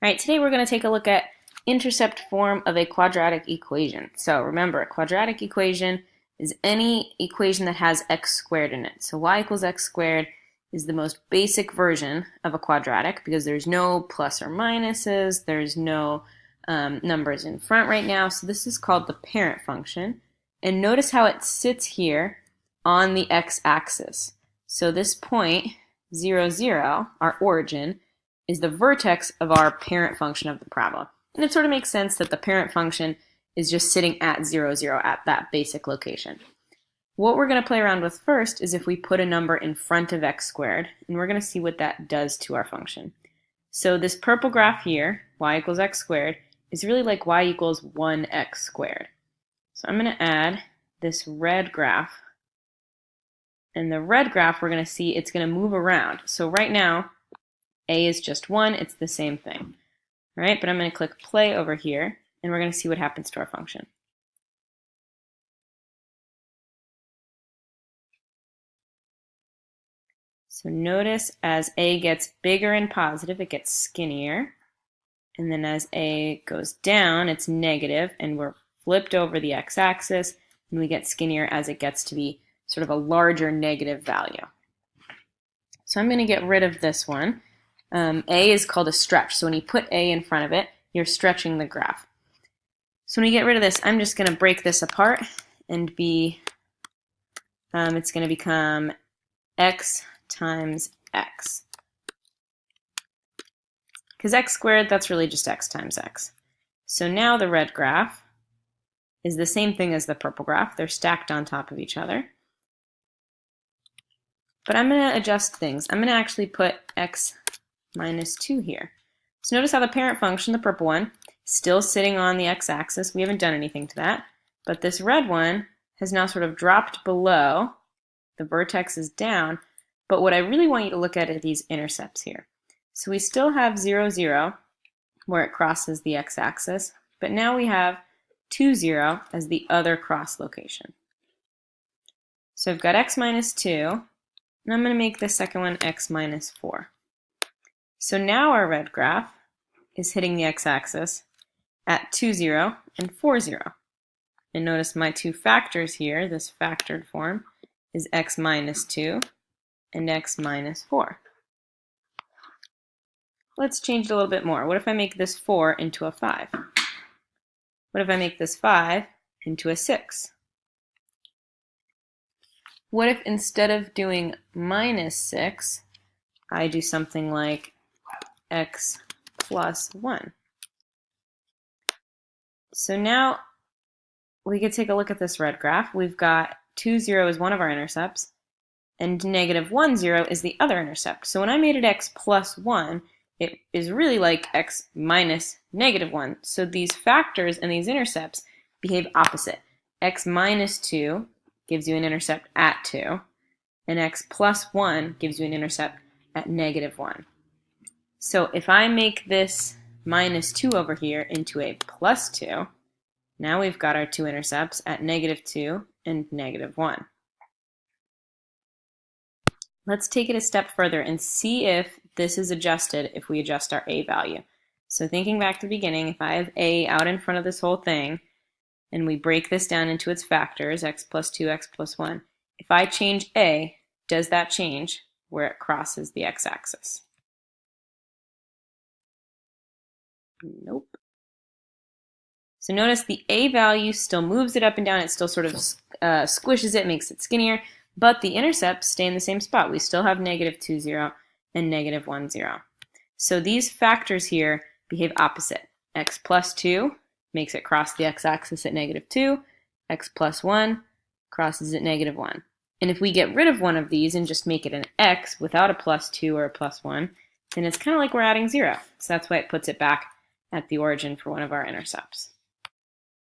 All right, today we're going to take a look at intercept form of a quadratic equation. So remember, a quadratic equation is any equation that has x squared in it. So y equals x squared is the most basic version of a quadratic because there's no plus or minuses, there's no numbers in front right now. So this is called the parent function. And notice how it sits here on the x-axis. So this point, 0, 0, our origin, is the vertex of our parent function of the problem. And it sort of makes sense that the parent function is just sitting at 0, 0 at that basic location. What we're going to play around with first is if we put a number in front of x squared, and we're going to see what that does to our function. So this purple graph here, y equals x squared, is really like y equals 1x squared. So I'm going to add this red graph. And the red graph, we're going to see it's going to move around. So right now, a is just 1, it's the same thing. All right, but I'm going to click play over here, and we're going to see what happens to our function. So notice as a gets bigger and positive, it gets skinnier. And then as a goes down, it's negative, and we're flipped over the x-axis, and we get skinnier as it gets to be sort of a larger negative value. So I'm going to get rid of this one. A is called a stretch. So when you put A in front of it, you're stretching the graph. So when we get rid of this, I'm just going to break this apart and it's going to become x times x. Because x squared, that's really just x times x. So now the red graph is the same thing as the purple graph. They're stacked on top of each other. But I'm going to adjust things. I'm going to actually put x minus 2 here. So notice how the parent function, the purple one, is still sitting on the x-axis. We haven't done anything to that. But this red one has now sort of dropped below. The vertex is down. But what I really want you to look at are these intercepts here. So we still have 0, 0, where it crosses the x-axis. But now we have 2, 0 as the other cross location. So I've got x minus 2. And I'm going to make the second one x minus 4. So now our red graph is hitting the x-axis at 2, 0 and 4, 0. And notice my two factors here, this factored form, is x minus 2 and x minus 4. Let's change it a little bit more. What if I make this 4 into a 5? What if I make this 5 into a 6? What if instead of doing minus 6, I do something like x plus 1? So now we could take a look at this red graph. We've got 2, 0 is one of our intercepts, and negative 1, 0 is the other intercept. So when I made it x plus 1, it is really like x minus negative 1. So these factors and these intercepts behave opposite. X minus 2 gives you an intercept at 2, and x plus 1 gives you an intercept at negative 1. So if I make this minus 2 over here into a plus 2, now we've got our two intercepts at negative 2 and negative 1. Let's take it a step further and see if this is adjusted if we adjust our a value. So thinking back to the beginning, if I have a out in front of this whole thing, and we break this down into its factors, x plus 2, x plus 1, if I change a, does that change where it crosses the x-axis? Nope. So notice the a value still moves it up and down. It still sort of squishes it, makes it skinnier, but the intercepts stay in the same spot. We still have negative 2, 0 and negative 1, 0. So these factors here behave opposite. X plus 2 makes it cross the x-axis at negative 2. X plus 1 crosses at negative 1. And if we get rid of one of these and just make it an x without a plus 2 or a plus 1, then it's kind of like we're adding 0. So that's why it puts it back at the origin for one of our intercepts.